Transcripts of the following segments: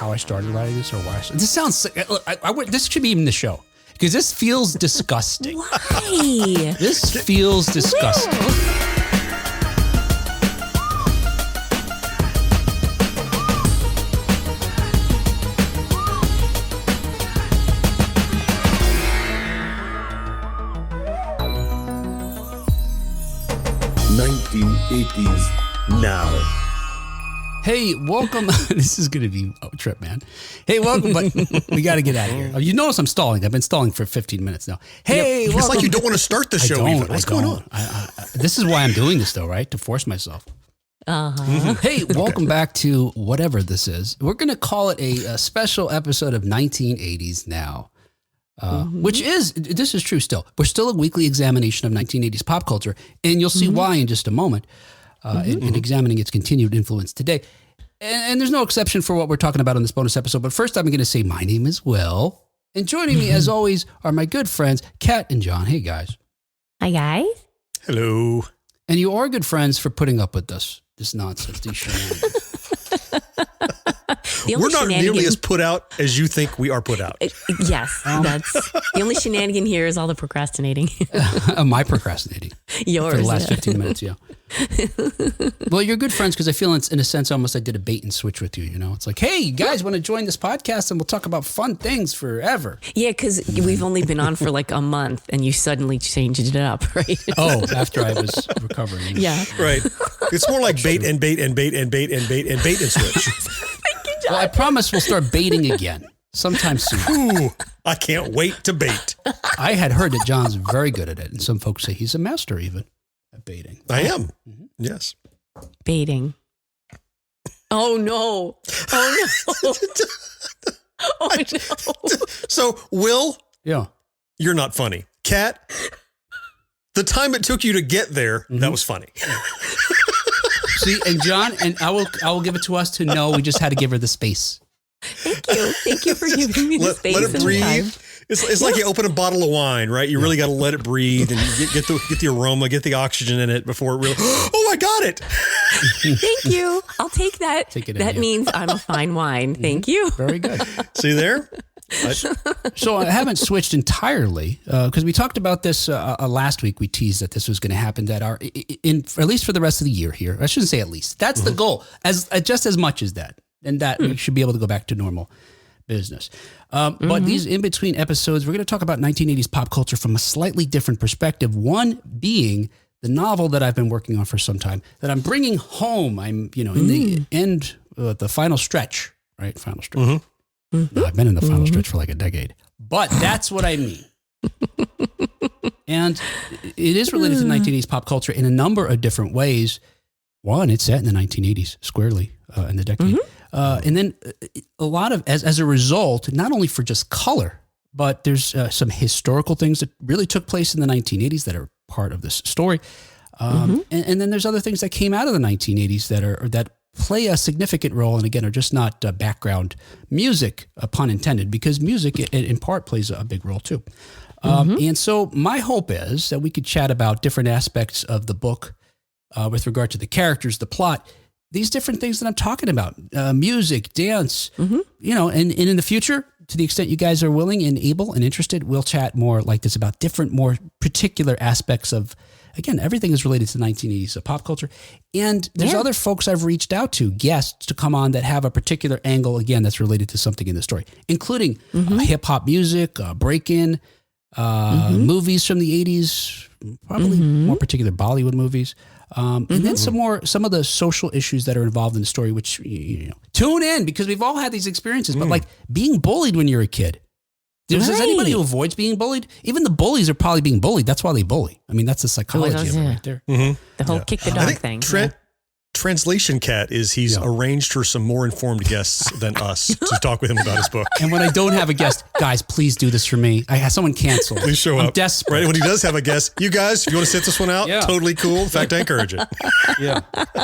how I started writing this or why. This sounds. This should be even the show because this feels disgusting. Why? This feels disgusting. Now. Hey, welcome. This is going to be a trip, man. Hey, welcome, but we got to get out of here. You notice I'm stalling. I've been stalling for 15 minutes now. Hey, It's like you don't want to start the show even. What's going on? This is why I'm doing this, though, right? To force myself. Uh-huh. Hey, welcome back to whatever this is. We're going to call it a special episode of 1980s Now. Which this is true still. We're still a weekly examination of 1980s pop culture, and you'll see why in just a moment, in examining its continued influence today. And there's no exception for what we're talking about in this bonus episode, but first I'm going to say my name is Will, and joining me as always are my good friends, Kat and John. Hey, guys. Hi, guys. Hello. And you are good friends for putting up with this nonsense, these shenanigans. We're not nearly as put out as you think we are put out. Yes, that's the only shenanigan here is all the procrastinating. My procrastinating. Yours. For the last 15 minutes, yeah. Well, you're good friends because I feel in a sense almost I did a bait and switch with you, you know? It's like, hey, you guys want to join this podcast and we'll talk about fun things forever. Yeah, because we've only been on for like a month and you suddenly changed it up, right? Oh, after I was recovering. Yeah. Right. It's more like bait and bait and bait and bait and bait and bait and switch. Well, I promise we'll start baiting again sometime soon. Ooh, I can't wait to bait. I had heard that John's very good at it, and some folks say he's a master even at baiting. I am. Yes. Baiting. Oh, no. Oh, no. Oh, no. So, Will, Yeah. you're not funny. Kat, the time it took you to get there, that was funny. See, and John, and I will give it to us to know we just had to give her the space. Thank you. Thank you for giving me the space. Let it and the breathe. time. It's like you open a bottle of wine, right? You really got to let it breathe and you get the aroma, get the oxygen in it before it really, oh, I got it. Thank you. I'll take that. Take it in, that yeah. means I'm a fine wine. Thank you. Very good. See there? So I haven't switched entirely because we talked about this last week. We teased that this was going to happen. That at least for the rest of the year here. I shouldn't say at least. That's the goal. As just as much as that, and that we should be able to go back to normal business. But these in between episodes, we're going to talk about 1980s pop culture from a slightly different perspective. One being the novel that I've been working on for some time that I'm bringing home. I'm in the end, the final stretch, right? Final stretch. No, I've been in the final stretch for like a decade, but that's what I mean. And it is related to 1980s pop culture in a number of different ways. One, it's set in the 1980s squarely in the decade. And then a lot of, as a result, not only for just color, but there's some historical things that really took place in the 1980s that are part of this story. And then there's other things that came out of the 1980s that play a significant role, and again, are just not background music, pun intended, because music in part plays a big role too. And so my hope is that we could chat about different aspects of the book with regard to the characters, the plot, these different things that I'm talking about, music, dance, and in the future, to the extent you guys are willing and able and interested, we'll chat more like this about different, more particular aspects of, again, everything is related to the 1980s of pop culture. And there's other folks I've reached out to, guests to come on that have a particular angle, again, that's related to something in the story, including hip hop music, break-in, movies from the 80s, probably more particular Bollywood movies. And then some of the social issues that are involved in the story, which, tune in because we've all had these experiences, but like being bullied when you're a kid. Does anybody who avoids being bullied? Even the bullies are probably being bullied. That's why they bully. I mean, that's the psychology of it right there. The whole kick the dog thing. Translation Kat is he's arranged for some more informed guests than us to talk with him about his book. And when I don't have a guest, guys, please do this for me. I have someone cancel. Please show up. I'm desperate. Right? When he does have a guest, you guys, if you want to sit this one out, totally cool. In fact, I encourage it. Yeah.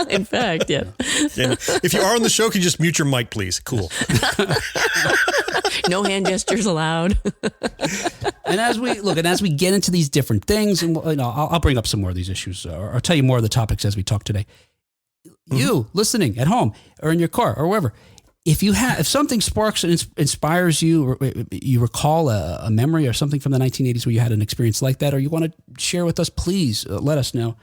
In fact, yeah. And if you are on the show, can you just mute your mic, please? Cool. No hand gestures allowed. And as we get into these different things, and I'll bring up some more of these issues, or I'll tell you more of the topics as we talk today. You listening at home or in your car or wherever, if something sparks and inspires you, or you recall a memory or something from the 1980s where you had an experience like that, or you want to share with us, please let us know.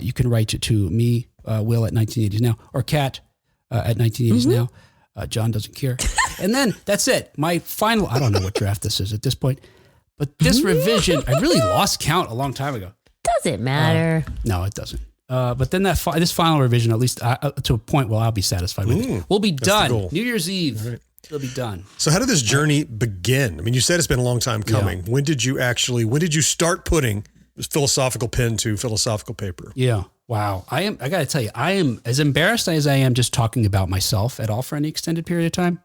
You can write it to me, Will at 1980s Now, or Kat at 1980s Now. John doesn't care. And then that's it. My final, I don't know what draft this is at this point, but this revision, I really lost count a long time ago. Does it matter? No, it doesn't. But then this final revision, at least to a point where I'll be satisfied with it. We'll be done. New Year's Eve. Right. It'll be done. So how did this journey begin? I mean, you said it's been a long time coming. Yeah. When did you start putting philosophical pen to philosophical paper? Yeah. Wow. I got to tell you, I am as embarrassed as I am just talking about myself at all for any extended period of time.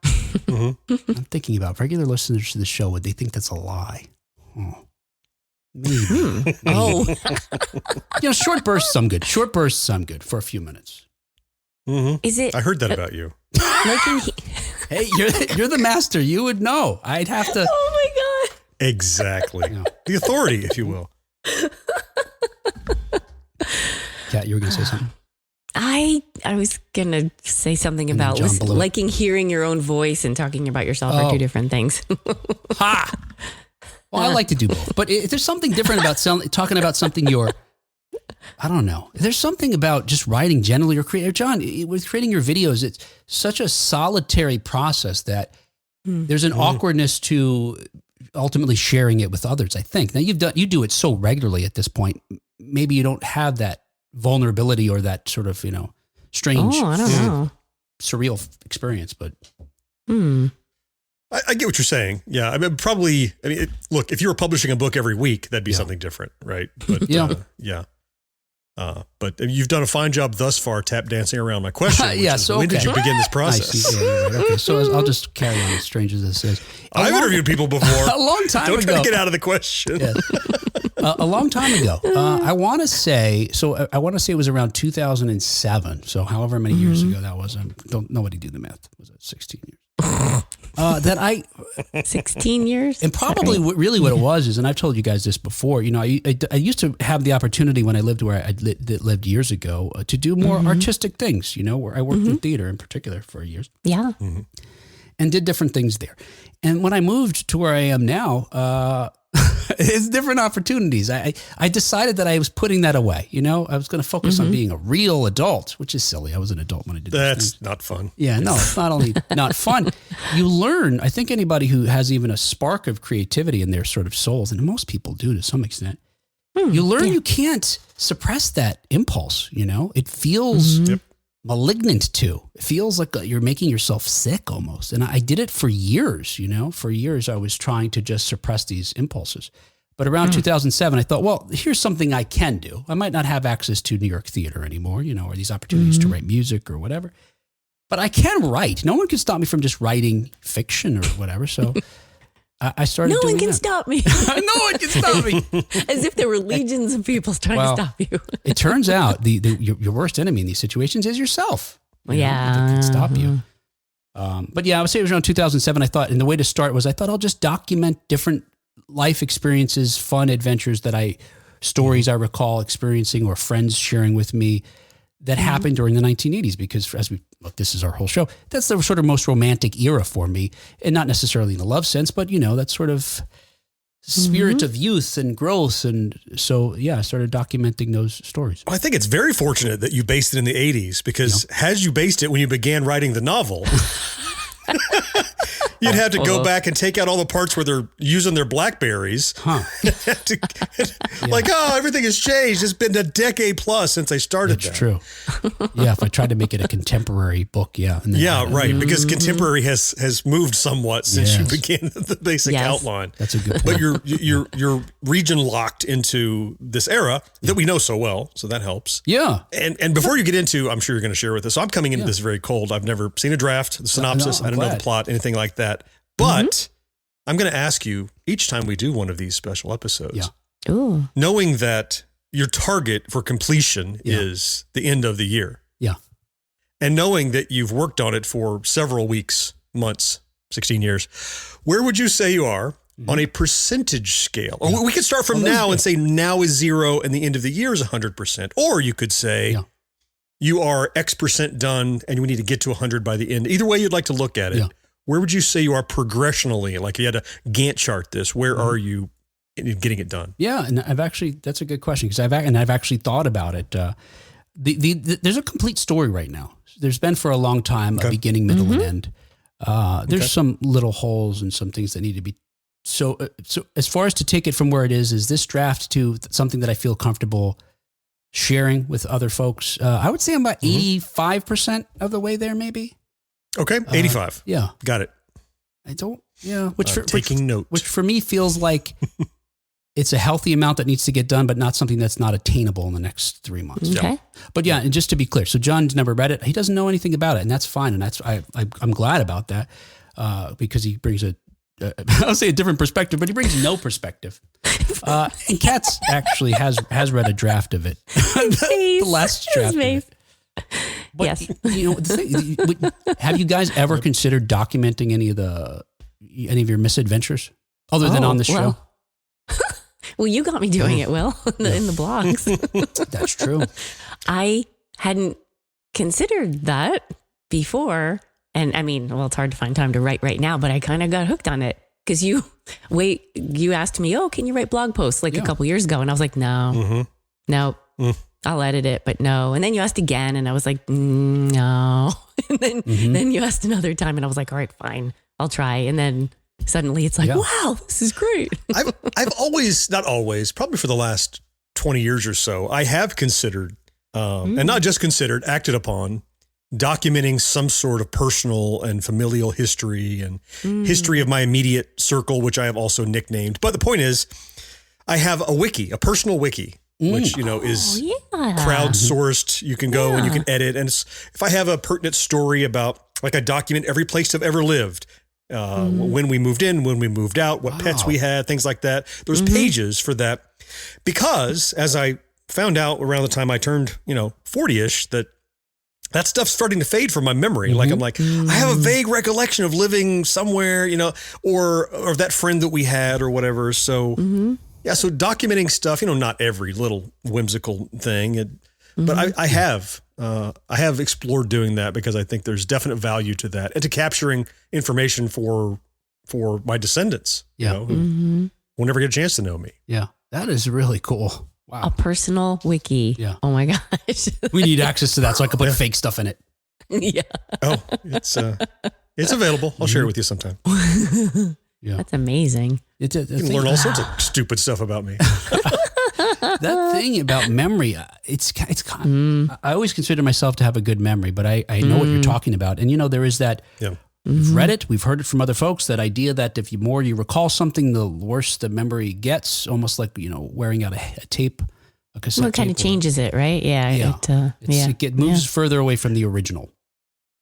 I'm thinking about regular listeners to the show. Would they think that's a lie? Oh. Maybe. Oh. Short bursts, I'm good. Short bursts, I'm good for a few minutes. Is it? I heard that about you. Hey, you're the master. You would know. I'd have to. Oh my God. Exactly. The authority, if you will. Kat, you were going to say something? I was going to say something about liking hearing your own voice and talking about yourself are two different things. Ha! Well, I like to do both. But if there's something different about talking about something I don't know. There's something about just writing generally or creating. John, with creating your videos, it's such a solitary process that there's an awkwardness to ultimately sharing it with others, I think. Now you do it so regularly at this point. Maybe you don't have that vulnerability or that sort of, strange, I don't know, surreal experience, but. I get what you're saying. Yeah. I mean, probably, look, if you were publishing a book every week, that'd be something different. Right. But but you've done a fine job thus far tap dancing around my question. When did you begin this process? Right. Okay. So I'll just carry on as strange as this is. I've interviewed people before. A long time ago. Don't try to get out of the question. Yes. A long time ago. I want to say it was around 2007. So however many years ago that was. Nobody do the math. Was it 16 years? 16 years? And probably really what it was is, and I've told you guys this before, I used to have the opportunity when I lived where I lived years ago to do more artistic things, where I worked in theater in particular for years. Yeah. And did different things there. And when I moved to where I am now, it's different opportunities. I decided that I was putting that away. I was going to focus on being a real adult, which is silly. I was an adult when I did that. That's not fun. Yeah, no, it's not only not fun. You learn, I think anybody who has even a spark of creativity in their sort of souls, and most people do to some extent, you learn you can't suppress that impulse. It feels malignant too. It feels like you're making yourself sick almost. And I did it for years, For years I was trying to just suppress these impulses. But around 2007, I thought, well, here's something I can do. I might not have access to New York theater anymore, or these opportunities to write music or whatever. But I can write. No one can stop me from just writing fiction or whatever. So I started doing that. No one can stop me. No one can stop me. As if there were legions of people trying to stop you. It turns out your worst enemy in these situations is yourself. That can stop you. But I would say it was around 2007. I thought, and the way to start was I'll just document different life experiences, fun adventures stories I recall experiencing or friends sharing with me that happened during the 1980s, because this is our whole show. That's the sort of most romantic era for me, and not necessarily in a love sense, but that sort of spirit of youth and growth. And so, I started documenting those stories. Well, I think it's very fortunate that you based it in the 80s, because had you based it when you began writing the novel, you'd have to go back and take out all the parts where they're using their Blackberries. Everything has changed. It's been a decade plus since I started. That's true. If I tried to make it a contemporary book, right. Because contemporary has moved somewhat since you began the basic outline. That's a good point. But you're region locked into this era that we know so well, so that helps. Yeah. And before you get into, I'm sure you're going to share with us. So I'm coming into this very cold. I've never seen a draft, the synopsis. I don't know the plot, anything like that. But I'm going to ask you each time we do one of these special episodes, knowing that your target for completion is the end of the year. Yeah. And knowing that you've worked on it for several weeks, months, 16 years, where would you say you are on a percentage scale? Or we could start from now and say now is 0 and the end of the year is 100%. Or you could say you are X% done and we need to get to 100 by the end. Either way you'd like to look at it. Yeah. Where would you say you are progressionally? Like you had a Gantt chart this. Where are you in getting it done? Yeah, and that's a good question because I've actually thought about it. There's a complete story right now. There's been for a long time a beginning, middle, and end. There's some little holes and some things that need to be. So as far as to take it from where it is this draft to something that I feel comfortable sharing with other folks? I would say I'm about 85% of the way there, maybe. Okay, 85. Yeah. Got it. Taking note. Which for me feels like it's a healthy amount that needs to get done, but not something that's not attainable in the next 3 months. Okay. But yeah, and just to be clear, so John's never read it. He doesn't know anything about it, and that's fine. And I'm glad about that because he brings I'll say a different perspective, but he brings no perspective. And Katz actually has read a draft of it. The last draft of it. But, yes. Have you guys ever considered documenting any of your misadventures other than on the show? Well, you got me doing it, Will, in the blogs. That's true. I hadn't considered that before. And I mean, well, it's hard to find time to write right now, but I kind of got hooked on it because you asked me, can you write blog posts a couple years ago? And I was like, no, I'll edit it, but no. And then you asked again and I was like, no. And then you asked another time and I was like, all right, fine, I'll try. And then suddenly it's like, wow, this is great. I've always, not always, probably for the last 20 years or so, I have considered, and not just considered, acted upon, documenting some sort of personal and familial history and history of my immediate circle, which I have also nicknamed. But the point is, I have a personal wiki, which, is crowdsourced. You can go and you can edit. And if I have a pertinent story about, like I document every place I've ever lived, when we moved in, when we moved out, what pets we had, things like that. There's pages for that because as I found out around the time I turned, 40-ish, that stuff's starting to fade from my memory. Like, I'm like, I have a vague recollection of living somewhere, or that friend that we had or whatever. So, so documenting stuff, not every little whimsical thing, but I have explored doing that because I think there's definite value to that and to capturing information for my descendants, who will never get a chance to know me. Yeah, that is really cool. Wow. A personal wiki. Yeah. Oh my gosh. We need access to that so I can put fake stuff in it. Yeah. Oh, it's available. I'll share it with you sometime. Yeah. That's amazing. You can learn all sorts of stupid stuff about me. That thing about memory, I always consider myself to have a good memory, but I know what you're talking about. And there is that, we've read it, we've heard it from other folks, that idea that if more you recall something, the worse the memory gets, almost like, wearing out a tape, a cassette tape. It kind of changes it, right? Yeah. It moves further away from the original.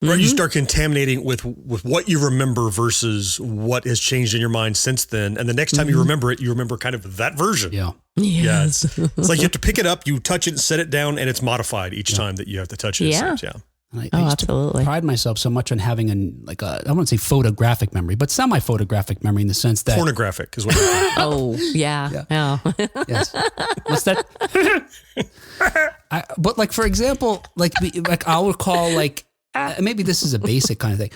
Right, you start contaminating with what you remember versus what has changed in your mind since then. And the next time you remember it, you remember kind of that version. Yeah. Yes. It's like you have to pick it up, you touch it, set it down, and it's modified each time that you have to touch it. Yeah. I used absolutely. to pride myself so much on having I wouldn't say photographic memory, but semi-photographic memory in the sense that pornographic is what. Oh yeah. Yes. What's that? But like for example, like I'll recall maybe this is a basic kind of thing.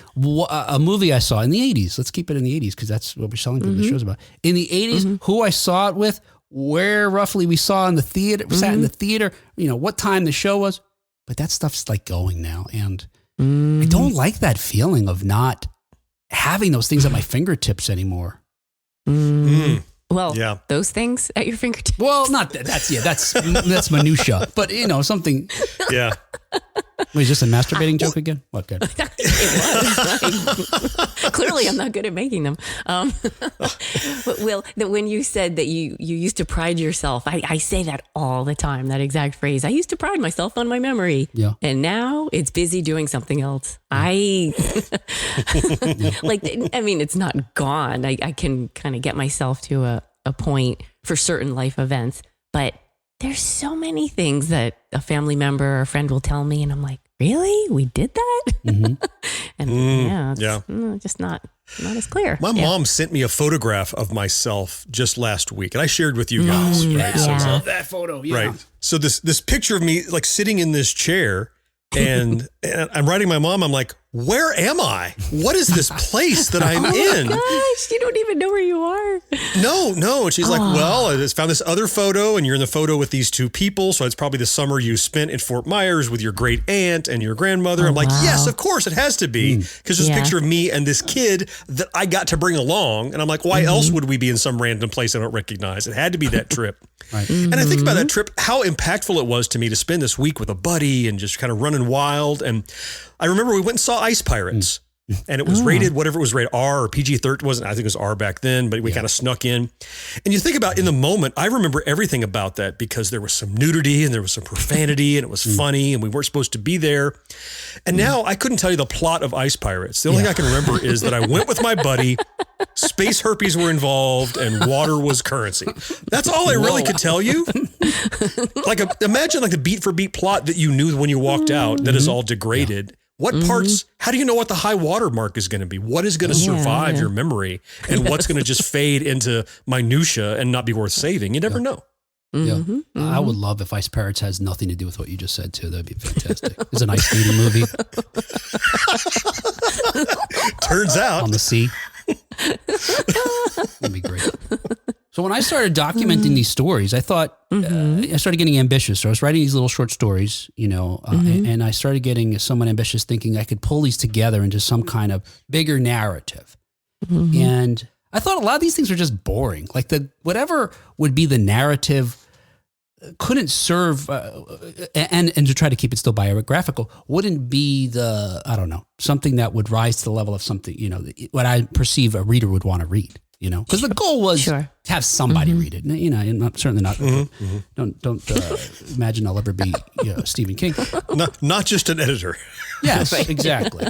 A movie I saw in the 80s. Let's keep it in the 80s because that's what we're selling for the show's about. In the 80s, who I saw it with, where roughly we saw in the theater, sat in the theater, what time the show was. But that stuff's like going now. And I don't like that feeling of not having those things at my fingertips anymore. Well, those things at your fingertips. Well, not that. That's minutia. But something. Yeah. Was this a masturbating joke again? What good? It was. Clearly, I'm not good at making them. But Will, that when you said that you used to pride yourself, I say that all the time. That exact phrase. I used to pride myself on my memory. Yeah. And now it's busy doing something else. It's not gone. I can kind of get myself to a point for certain life events, but there's so many things that a family member or a friend will tell me, and I'm like, really? We did that? And it's just not as clear. My mom sent me a photograph of myself just last week, and I shared with you guys. Right? I love that photo. Yeah. Right. So this picture of me like sitting in this chair, And I'm writing my mom. I'm like, where am I? What is this place that I'm in? Gosh, you don't even know where you are. No. And she's like, well, I just found this other photo and you're in the photo with these two people. So it's probably the summer you spent in Fort Myers with your great aunt and your grandmother. I'm like, yes, of course it has to be. Because there's a picture of me and this kid that I got to bring along. And I'm like, why else would we be in some random place I don't recognize? It had to be that trip. Right. And I think about that trip, how impactful it was to me to spend this week with a buddy and just kind of running wild. And I remember we went and saw Ice Pirates. And it was rated, whatever it was rated, R or PG-13, wasn't, I think it was R back then, but we kind of snuck in. And you think about in the moment, I remember everything about that because there was some nudity and there was some profanity and it was funny and we weren't supposed to be there. And now I couldn't tell you the plot of Ice Pirates. The only thing I can remember is that I went with my buddy, space herpes were involved and water was currency. That's all I really could tell you. Imagine like the beat for beat plot that you knew when you walked out that is all degraded. What parts, how do you know what the high water mark is going to be? What is going to survive your memory and what's going to just fade into minutia and not be worth saving? You never know. I would love if Ice Pirates has nothing to do with what you just said too. That'd be fantastic. It's an ice skating movie. Turns out. On the sea. That'd be great. So when I started documenting these stories, I thought, I started getting ambitious. So I was writing these little short stories, and I started getting somewhat ambitious, thinking I could pull these together into some kind of bigger narrative. And I thought a lot of these things are just boring. Like whatever would be the narrative couldn't serve, and to try to keep it still biographical, wouldn't be something that would rise to the level of something, what I perceive a reader would want to read. Because the goal was to have somebody read it. I'm certainly not. Don't imagine I'll ever be Stephen King. Not just an editor. Yes, exactly.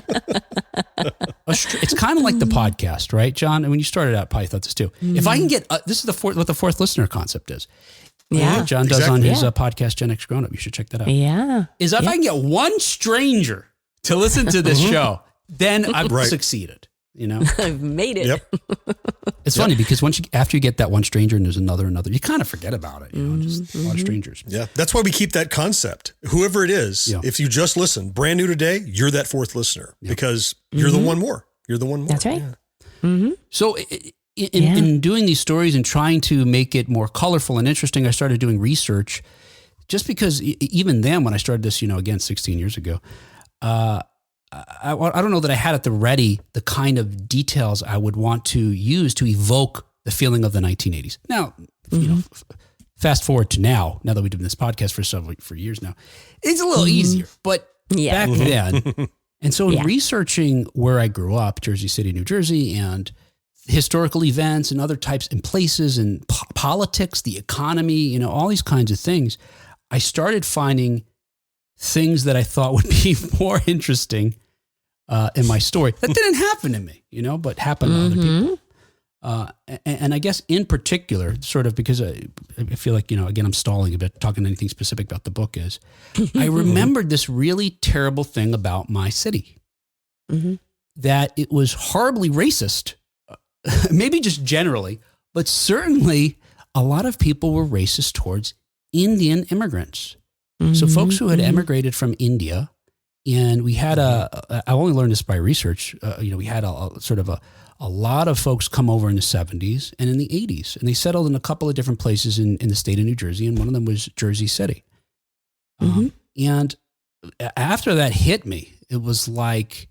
It's kind of like the podcast, right, John? And when you started out, probably thought this too. If I can get this is what the fourth listener concept is. Yeah, what John does on his podcast Gen X Grown Up. You should check that out. Yeah, if I can get one stranger to listen to this show, then I've succeeded. I've made it. Yep. It's funny because after you get that one stranger and there's another, you kind of forget about it. Just a lot of strangers. Yeah. That's why we keep that concept. Whoever it is, if you just listen, brand new today, you're that fourth listener because you're the one more. You're the one more. That's right. Yeah. So in doing these stories and trying to make it more colorful and interesting, I started doing research just because even then, when I started this, again, 16 years ago, I don't know that I had at the ready the kind of details I would want to use to evoke the feeling of the 1980s. Now, fast forward to now that we've done this podcast for years now, it's a little easier, but back then. And so in researching where I grew up, Jersey City, New Jersey, and historical events and other types and places and politics, the economy, all these kinds of things, I started finding things that I thought would be more interesting in my story. That didn't happen to me, but happened to other people. And I guess in particular, sort of because I feel like, again, I'm stalling a bit, talking anything specific about the book is, I remembered this really terrible thing about my city, that it was horribly racist, maybe just generally, but certainly a lot of people were racist towards Indian immigrants. So folks who had emigrated from India, and we had I only learned this by research, we had a lot of folks come over in the 70s and in the 80s, and they settled in a couple of different places in the state of New Jersey, and one of them was Jersey City. And after that hit me, it was like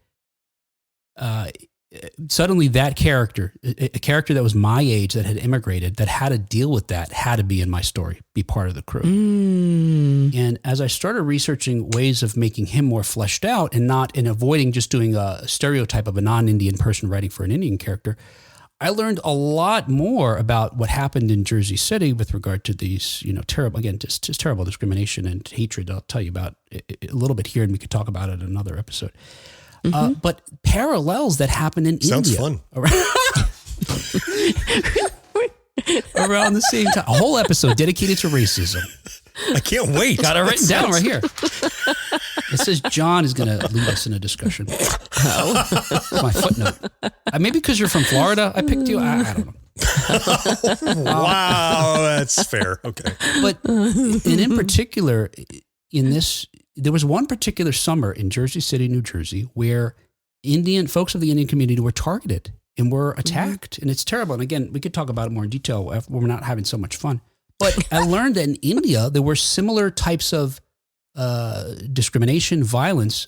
suddenly that character, a character that was my age that had immigrated, that had to deal with that, had to be in my story, be part of the crew. And as I started researching ways of making him more fleshed out and avoiding just doing a stereotype of a non-Indian person writing for an Indian character, I learned a lot more about what happened in Jersey City with regard to these, terrible, again, just terrible discrimination and hatred. I'll tell you about it a little bit here, and we could talk about it in another episode. But parallels that happen in Sounds India. Sounds fun. Around the same time. A whole episode dedicated to racism. I can't wait. Got it written down right here. It says John is going to lead us in a discussion. That's my footnote. Maybe because you're from Florida, I picked you. I don't know. Wow, that's fair. Okay. But and in particular, in this there was one particular summer in Jersey City, New Jersey, where folks of the Indian community were targeted and were attacked. And it's terrible. And again, we could talk about it more in detail when we're not having so much fun. But I learned that in India, there were similar types of discrimination, violence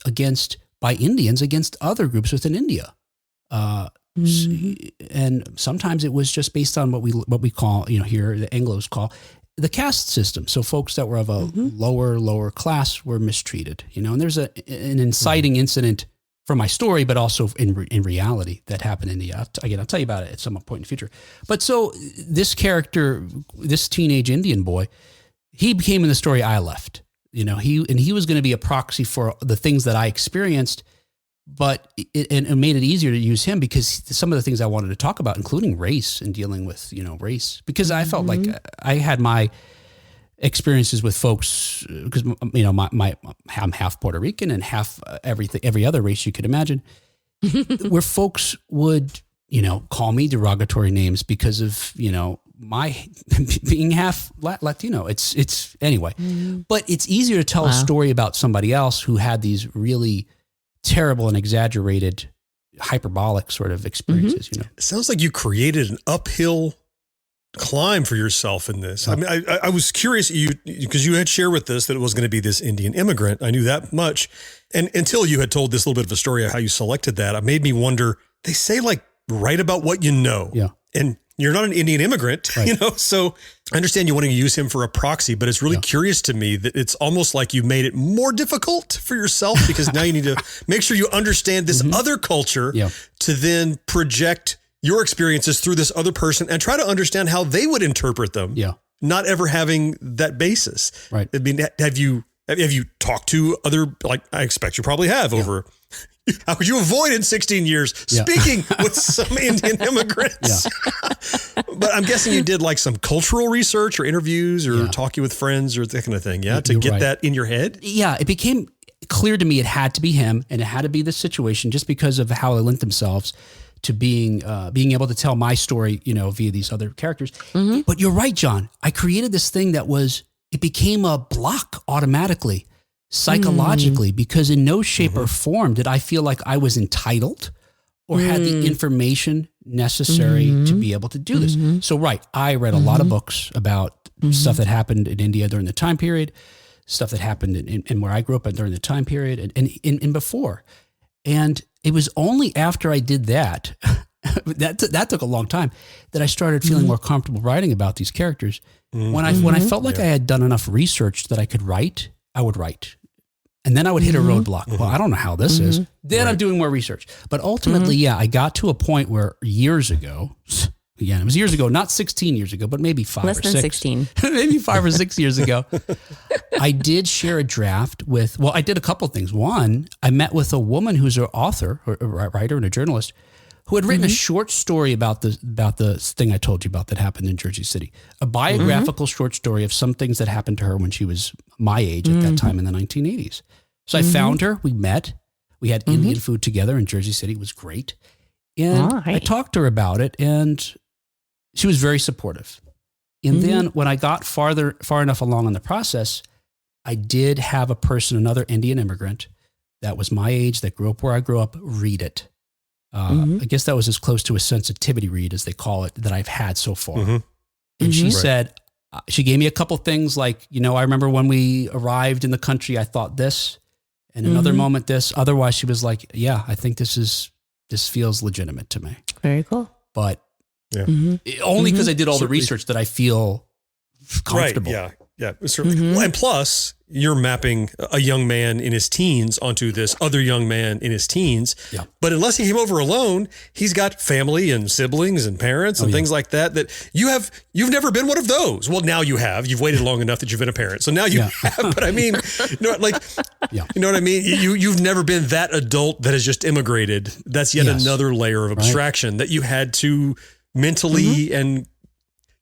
by Indians against other groups within India. And sometimes it was just based on what we call, here the Anglos call the caste system. So folks that were of a lower class were mistreated, and there's an inciting incident from my story, but also in reality that happened in India. I'll tell you about it at some point in the future. But so this character, this teenage Indian boy, he became in the story I left, he was going to be a proxy for the things that I experienced, but it made it easier to use him because some of the things I wanted to talk about, including race and dealing with, race, because I felt like I had my experiences with folks because, I'm half Puerto Rican and half every other race you could imagine, where folks would, call me derogatory names because of, my being half Latino. It's anyway, but it's easier to tell a story about somebody else who had these really terrible and exaggerated hyperbolic sort of experiences, It sounds like you created an uphill climb for yourself in this. I mean, I was curious because you had shared with us that it was going to be this Indian immigrant. I knew that much. And until you had told this little bit of a story of how you selected that, it made me wonder, they say write about what you know. Yeah. And you're not an Indian immigrant, right. So I understand you wanting to use him for a proxy, but it's really curious to me that it's almost like you made it more difficult for yourself because now you need to make sure you understand this other culture to then project your experiences through this other person and try to understand how they would interpret them. Yeah. Not ever having that basis. Right. I mean, have you talked to other, I expect you probably have over, how could you avoid in 16 years speaking with some Indian immigrants? But I'm guessing you did some cultural research or interviews or talking with friends or that kind of thing. Yeah. To get that in your head. Yeah. It became clear to me it had to be him and it had to be the situation just because of how they lent themselves to being able to tell my story, via these other characters. But you're right, John. I created this thing it became a block automatically, psychologically, because in no shape or form did I feel like I was entitled or had the information necessary to be able to do this. So, I read a lot of books about stuff that happened in India during the time period, stuff that happened in where I grew up during the time period and before. And it was only after I did that, that took a long time, that I started feeling more comfortable writing about these characters. When I felt like I had done enough research that I could write, I would write. And then I would hit a roadblock. Well, I don't know how this is. Then I'm doing more research. But ultimately, I got to a point where years ago, again, it was years ago, not 16 years ago, but maybe 5 or 6. Less than 16. Maybe 5 or 6 years ago. I did share a draft I did a couple of things. One, I met with a woman who's an author, or a writer and a journalist, who had written a short story about the thing I told you about that happened in Jersey City. A biographical short story of some things that happened to her when she was my age at that time in the 1980s. So I found her, we met, we had Indian food together in Jersey City. It was great. And I talked to her about it and she was very supportive. And then when I got far enough along in the process, I did have another Indian immigrant that was my age, that grew up where I grew up, read it. I guess that was as close to a sensitivity read, as they call it, that I've had so far. And she said, she gave me a couple things like, I remember when we arrived in the country, I thought this, and another moment this. Otherwise, she was like, yeah, I think this feels legitimate to me. Very cool. But only because I did all the research that I feel comfortable. Right, yeah, certainly. Well, and plus, you're mapping a young man in his teens onto this other young man in his teens. Yeah. But unless he came over alone, he's got family and siblings and parents and things like that you've never been one of those. Well, now you have. You've waited long enough that you've been a parent. So now you have. But I mean, you know what I mean? You've never been that adult that has just immigrated. That's yet another layer of abstraction that you had to mentally and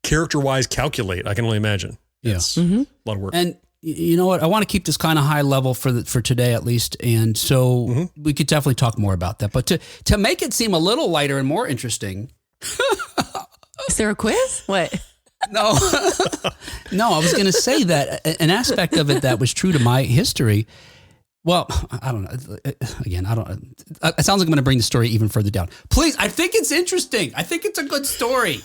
character-wise calculate. I can only imagine. It's a lot of work. And you know what? I want to keep this kind of high level for today, at least. And so we could definitely talk more about that. But to make it seem a little lighter and more interesting. Is there a quiz? What? No, I was going to say that an aspect of it that was true to my history Well, I don't know. Again, I don't. It sounds like I'm going to bring the story even further down. Please, I think it's interesting. I think it's a good story.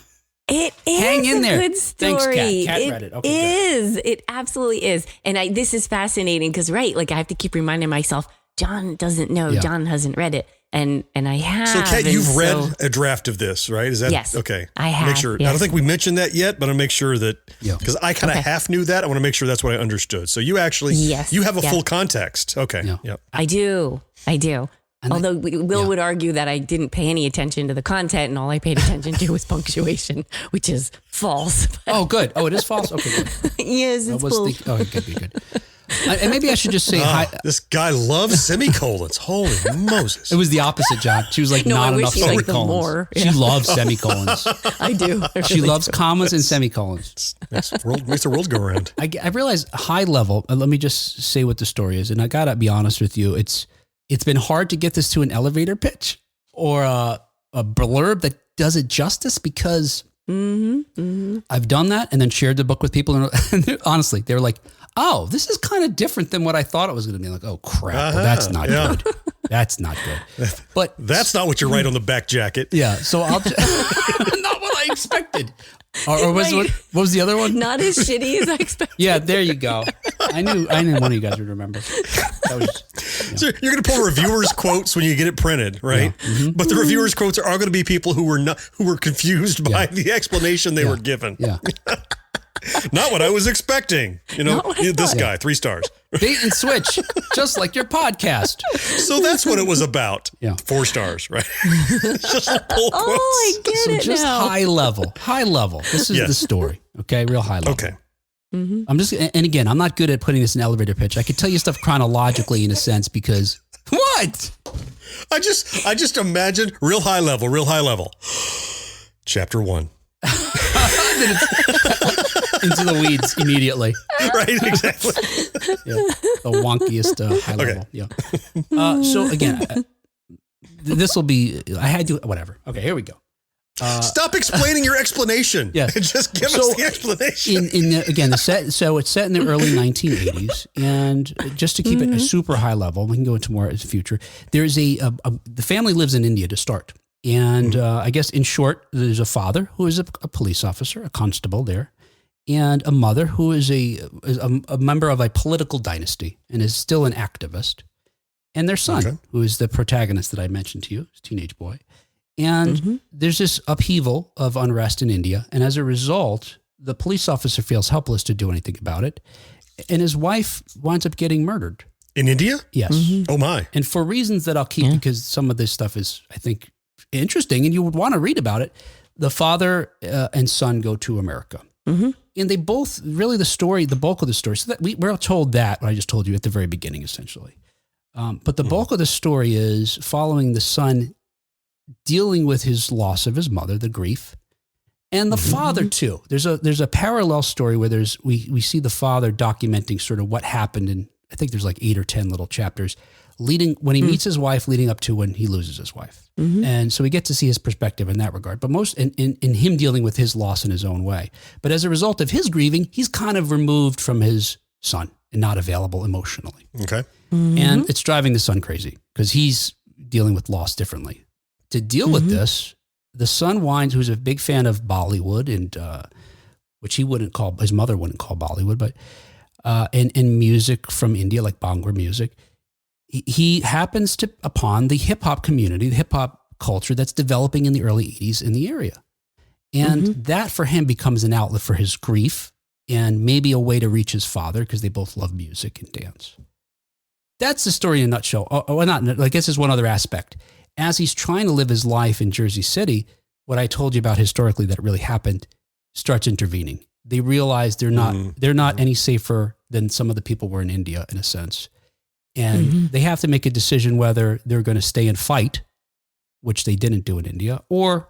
It is Hang in there. Good story. Thanks, Kat. Kat read it. Okay, is. Good. It absolutely is. And this is fascinating because, right, like I have to keep reminding myself, John doesn't know. Yeah. John hasn't read it. And I have. So, Kat, you've read a draft of this, right? Is that yes? Okay. I have. Make sure. Yes. I don't think we mentioned that yet, but I'll make sure that because I kind of half knew that. I want to make sure that's what I understood. So you actually you have a full context. Okay. Yeah. Yep. I do. And Although Will would argue that I didn't pay any attention to the content and all I paid attention to was punctuation, which is false. Oh, good. Oh, it is false? Okay, good. Yes, it's false. Good. And maybe I should just say hi. This guy loves semicolons. Holy Moses. It was the opposite, John. She was like, not enough semicolons. She loves semicolons. I do. She loves commas and semicolons. Makes the world go around. I realize high level, let me just say what the story is. And I got to be honest with you. It's been hard to get this to an elevator pitch or a blurb that does it justice because I've done that and then shared the book with people. And honestly, they were like, oh, this is kind of different than what I thought it was going to be. Like, oh, crap. Well, that's not good. That's not good. But that's not what you write on the back jacket. Yeah. So I'll not what I expected. Or what was the other one? Not as shitty as I expected. Yeah, there you go. I knew one of you guys would remember. That was, So you're going to pull reviewers' quotes when you get it printed, right? Yeah. Mm-hmm. But the reviewers' quotes are all going to be people who were confused by the explanation they were given. Yeah. Not what I was expecting. This guy, 3 stars. Bait and switch, just like your podcast. So that's what it was about. Yeah. 4 stars, right? Just pull quotes. I get it just now. High level. This is the story. Okay. Real high level. Okay. Mm-hmm. And again, I'm not good at putting this in elevator pitch. I could tell you stuff chronologically in a sense because what? I just imagine real high level. Chapter 1. Into the weeds immediately. Right, exactly. Yeah, the wonkiest high level. Yeah. So again, this will be. I had to. Whatever. Okay, here we go. Stop explaining your explanation. Yeah, and just give us the explanation. The set. So it's set in the early 1980s, and just to keep it a super high level, we can go into more in the future. There's the family lives in India to start. And I guess in short, there's a father who is a police officer, a constable there, and a mother who is a member of a political dynasty and is still an activist, and their son, who is the protagonist that I mentioned to you, a teenage boy. And there's this upheaval of unrest in India, and as a result, the police officer feels helpless to do anything about it, and his wife winds up getting murdered. In India? Yes. Oh, my. And for reasons that I'll keep because some of this stuff is, I think, interesting, and you would want to read about it. The father and son go to America, and they both really the bulk of the story. So that we're told that what I just told you at the very beginning, essentially. But the bulk of the story is following the son dealing with his loss of his mother, the grief, and the father too. There's a parallel story where we see the father documenting sort of what happened, and I think there's like 8 or 10 little chapters. Leading when he meets his wife, leading up to when he loses his wife, and so we get to see his perspective in that regard. But most in him dealing with his loss in his own way. But as a result of his grieving, he's kind of removed from his son and not available emotionally. Okay, and it's driving the son crazy because he's dealing with loss differently. To deal with this, the son who's a big fan of Bollywood and which his mother wouldn't call Bollywood, but and music from India like Bhangra music. He happens upon the hip hop community, the hip hop culture that's developing in the early 80s in the area. And that for him becomes an outlet for his grief and maybe a way to reach his father because they both love music and dance. That's the story in a nutshell. I guess there's one other aspect. As he's trying to live his life in Jersey City, what I told you about historically that really happened starts intervening. They realize they're not any safer than some of the people were in India in a sense. And they have to make a decision whether they're going to stay and fight, which they didn't do in India, or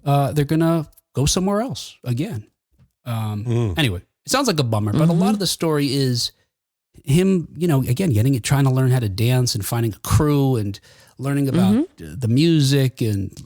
they're going to go somewhere else again. Anyway, it sounds like a bummer, but a lot of the story is him, again, trying to learn how to dance and finding a crew and learning about the music and,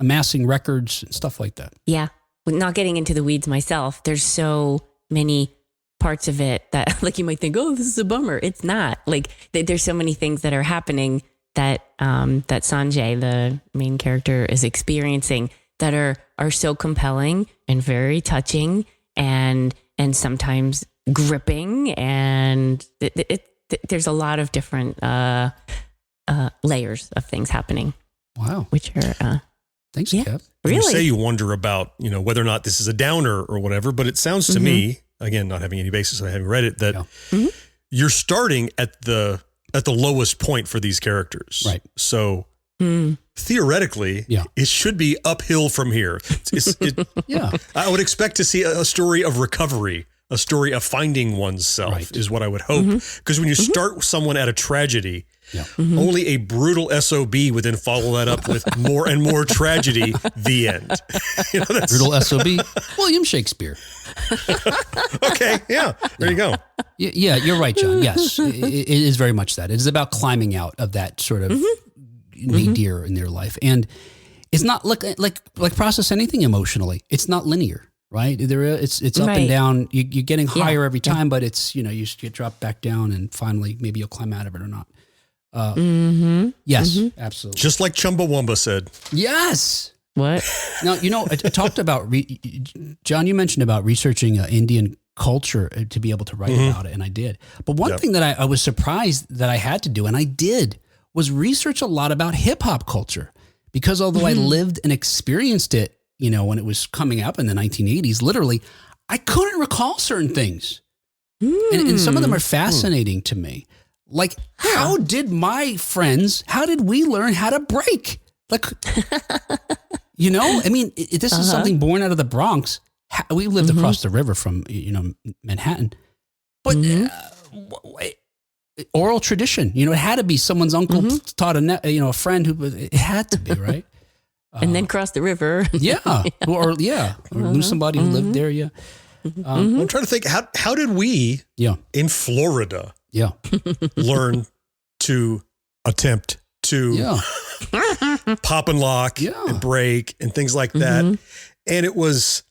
amassing records and stuff like that. Yeah. Not getting into the weeds myself. There's so many parts of it that like you might think, oh, this is a bummer. It's not. Like there's so many things that are happening that that Sanjay, the main character, is experiencing that are so compelling and very touching and sometimes gripping, and there's a lot of different layers of things happening. Wow. Which are thanks, yeah, Kev. really. You say you wonder about, whether or not this is a downer or whatever, but it sounds to me, again, not having any basis, I haven't read it, that you're starting at the lowest point for these characters. Right. So theoretically, it should be uphill from here. I would expect to see a story of recovery, a story of finding oneself is what I would hope. Because when you start someone at a tragedy, only a brutal SOB would then follow that up with more and more tragedy, the end. Brutal SOB, William Shakespeare. Okay, there you go. Yeah, you're right, John. Yes, it is very much that. It is about climbing out of that sort of nadir in their life. And it's not like process anything emotionally. It's not linear. Right. It's up and down. You're getting higher every time, but it's, you get dropped back down and finally maybe you'll climb out of it or not. Yes, absolutely. Just like Chumbawamba said. Yes. What? Now, I talked about, John, you mentioned about researching Indian culture to be able to write about it. And I did. But one thing that I was surprised that I had to do, and I did, was research a lot about hip hop culture, because although I lived and experienced it, when it was coming up in the 1980s, literally, I couldn't recall certain things. And some of them are fascinating to me. Like, how did we learn how to break? Like, this is something born out of the Bronx. We lived across the river from, Manhattan. But oral tradition, it had to be someone's uncle taught a friend it had to be, right? And then cross the river. Or knew somebody who lived there. Yeah. I'm trying to think, how did we in Florida learn to attempt to pop and lock and break and things like that? And it was,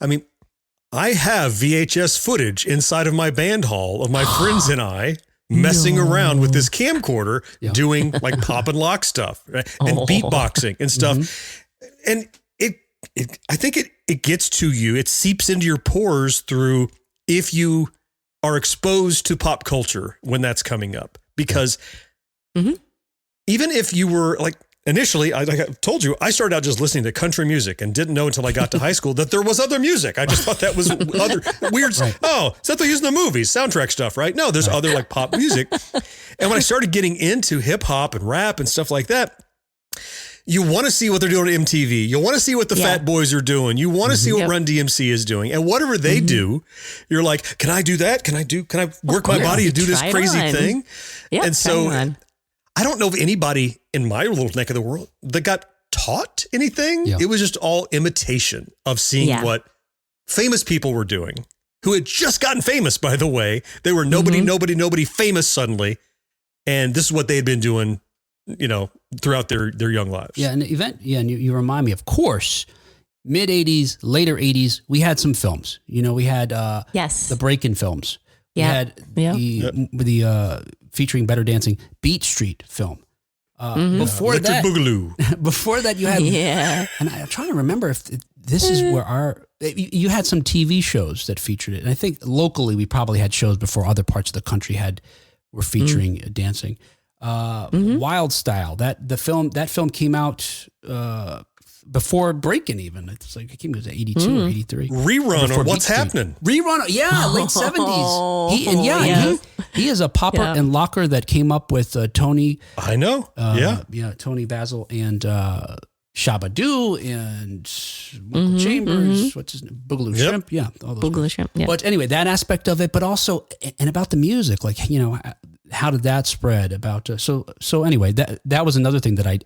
I have VHS footage inside of my band hall of my friends and I messing around with this camcorder, doing like pop and lock stuff, right? And beatboxing and stuff. And I think it gets to you. It seeps into your pores through if you are exposed to pop culture when that's coming up. Because even if you were like initially, like I told you, I started out just listening to country music and didn't know until I got to high school that there was other music. I just thought that was other weird. Oh, is that they're using the movies, soundtrack stuff, right? No, there's other like pop music. And when I started getting into hip hop and rap and stuff like that, you want to see what they're doing at MTV. You want to see what the Fat Boys are doing. You want to see what Run DMC is doing. And whatever they do, you're like, can I do that? Can I work my body to do this crazy thing? Yeah, and so I don't know of anybody in my little neck of the world that got taught anything. Yeah. It was just all imitation of seeing what famous people were doing, who had just gotten famous, by the way. They were nobody famous suddenly. And this is what they had been doing, throughout their young lives. Yeah. And and you remind me, of course, mid 80s, later 80s, we had some films. We had the break-in films. We had the featuring better dancing Beat Street film. Before Electric that, Boogaloo. Before that, you had and I'm trying to remember if this is where you had some TV shows that featured it, and I think locally we probably had shows before other parts of the country were featuring dancing. Wild Style, that film came out before Breakin' even. It's like it came out 82 or 83. Rerun on What's Happening. Rerun, late 70s. He is a popper and locker that came up with Tony. I know. Tony Basil and Shabba-Doo and Michael Chambers. What's his name? Boogaloo Shrimp. Yeah, all those. Boogaloo Shrimp. Yeah. But anyway, that aspect of it, but also and about the music, like how did that spread? So anyway, that was another thing that I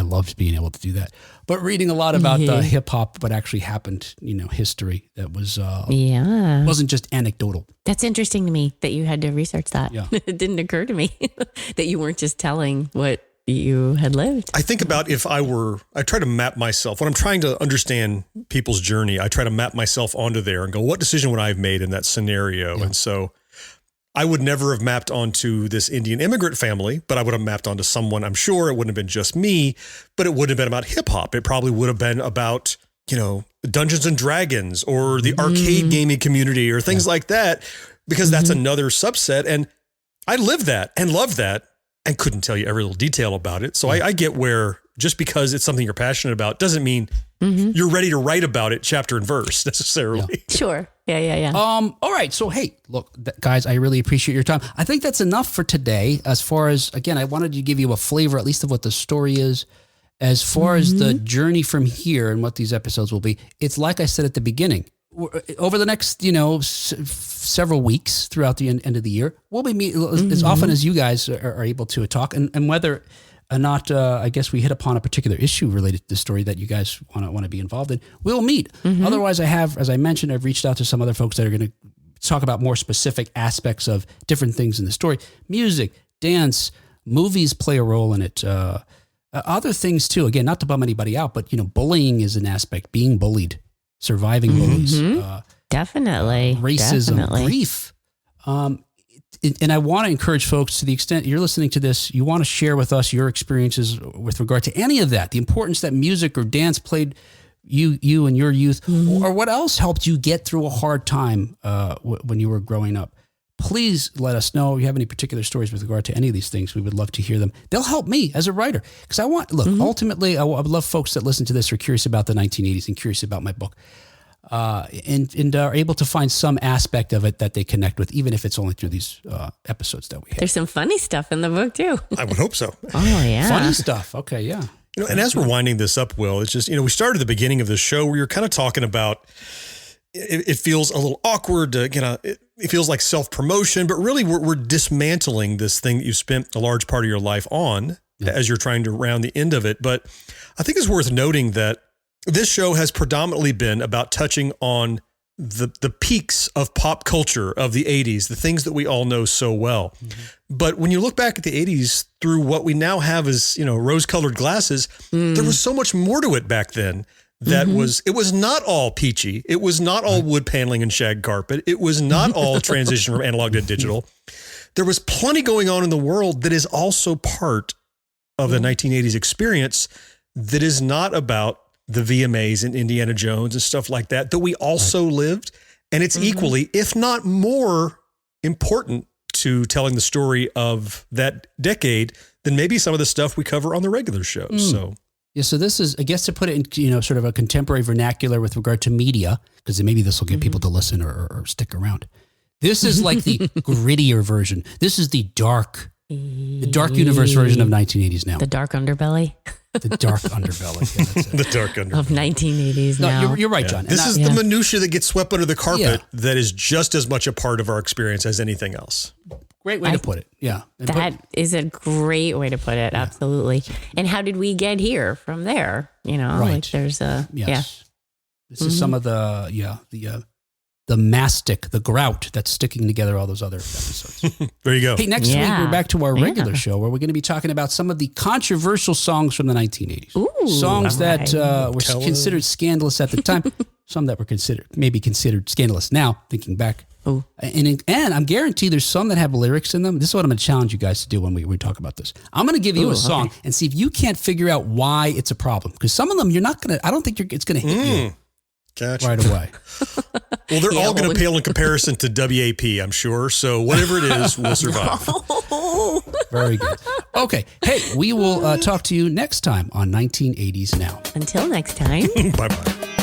loved being able to do that. But reading a lot about hip hop, what actually happened, history that was wasn't just anecdotal. That's interesting to me that you had to research that. Yeah. It didn't occur to me that you weren't just telling what you had lived. I think about I try to map myself when I'm trying to understand people's journey. I try to map myself onto there and go, what decision would I have made in that scenario? Yeah. And so I would never have mapped onto this Indian immigrant family, but I would have mapped onto someone, I'm sure. It wouldn't have been just me, but it wouldn't have been about hip hop. It probably would have been about, Dungeons and Dragons or the arcade gaming community or things like that, because that's another subset. And I lived that and loved that and couldn't tell you every little detail about it. So I get where just because it's something you're passionate about doesn't mean you're ready to write about it chapter and verse necessarily. Yeah. Sure. Yeah. All right. So, hey, look, guys, I really appreciate your time. I think that's enough for today. As far as, again, I wanted to give you a flavor, at least of what the story is. As far as the journey from here and what these episodes will be, it's like I said at the beginning. Over the next, several weeks throughout the end of the year, we'll be meeting as often as you guys are able to talk, and whether or not, I guess we hit upon a particular issue related to the story that you guys want to be involved in, we'll meet. Otherwise, as I mentioned, I've reached out to some other folks that are going to talk about more specific aspects of different things in the story. Music, dance, movies play a role in it. Other things too. Again, not to bum anybody out, but bullying is an aspect. Being bullied, surviving bullies, definitely, racism, grief. And I want to encourage folks, to the extent you're listening to this, you want to share with us your experiences with regard to any of that, the importance that music or dance played you in your youth, or what else helped you get through a hard time when you were growing up. Please let us know if you have any particular stories with regard to any of these things. We would love to hear them. They'll help me as a writer, because ultimately, I would love folks that listen to this are curious about the 1980s and curious about my book. And are able to find some aspect of it that they connect with, even if it's only through these episodes that we have. There's some funny stuff in the book too. I would hope so. Oh yeah, funny stuff. Okay, yeah. And as we're winding this up, Will, it's just we started at the beginning of the show where you're kind of talking about. It feels a little awkward to it feels like self-promotion, but really we're dismantling this thing that you spent a large part of your life on as you're trying to round the end of it. But I think it's worth noting that this show has predominantly been about touching on the peaks of pop culture of the 80s, the things that we all know so well. But when you look back at the 80s through what we now have as, rose-colored glasses, there was so much more to it back then. It was not all peachy. It was not all wood paneling and shag carpet. It was not all transition from analog to digital. There was plenty going on in the world that is also part of the 1980s experience that is not about the VMAs and Indiana Jones and stuff like that we also lived. And it's equally, if not more important to telling the story of that decade than maybe some of the stuff we cover on the regular shows. So. Yeah, so this is, I guess, to put it in, sort of a contemporary vernacular with regard to media, because maybe this will get people to listen or stick around. This is like the grittier version. This is the dark universe version of 1980s now. The dark underbelly. The dark underbelly. Yeah, that's it. The dark underbelly. Of 1980s now. No, you're right, John. This is the minutia that gets swept under the carpet that is just as much a part of our experience as anything else. Great way to put it. Yeah. That is a great way to put it. Yeah. Absolutely. And how did we get here from there? Right. Like there's a, This is some of the mastic, the grout that's sticking together all those other episodes. There you go. Hey, next week we're back to our regular show where we're going to be talking about some of the controversial songs from the 1980s. Ooh, songs that were considered scandalous at the time. Some that were maybe considered scandalous now, thinking back. Ooh. And I'm guaranteed there's some that have lyrics in them. This is what I'm going to challenge you guys to do when we talk about this. I'm going to give you a song and see if you can't figure out why it's a problem. Because some of them I don't think it's going to hit you. Gotcha. Right away. Well, they're all going to pale in comparison to WAP, I'm sure. So whatever it is, we'll survive. Very good. Okay. Hey, we will talk to you next time on 1980s Now. Until next time. Bye-bye.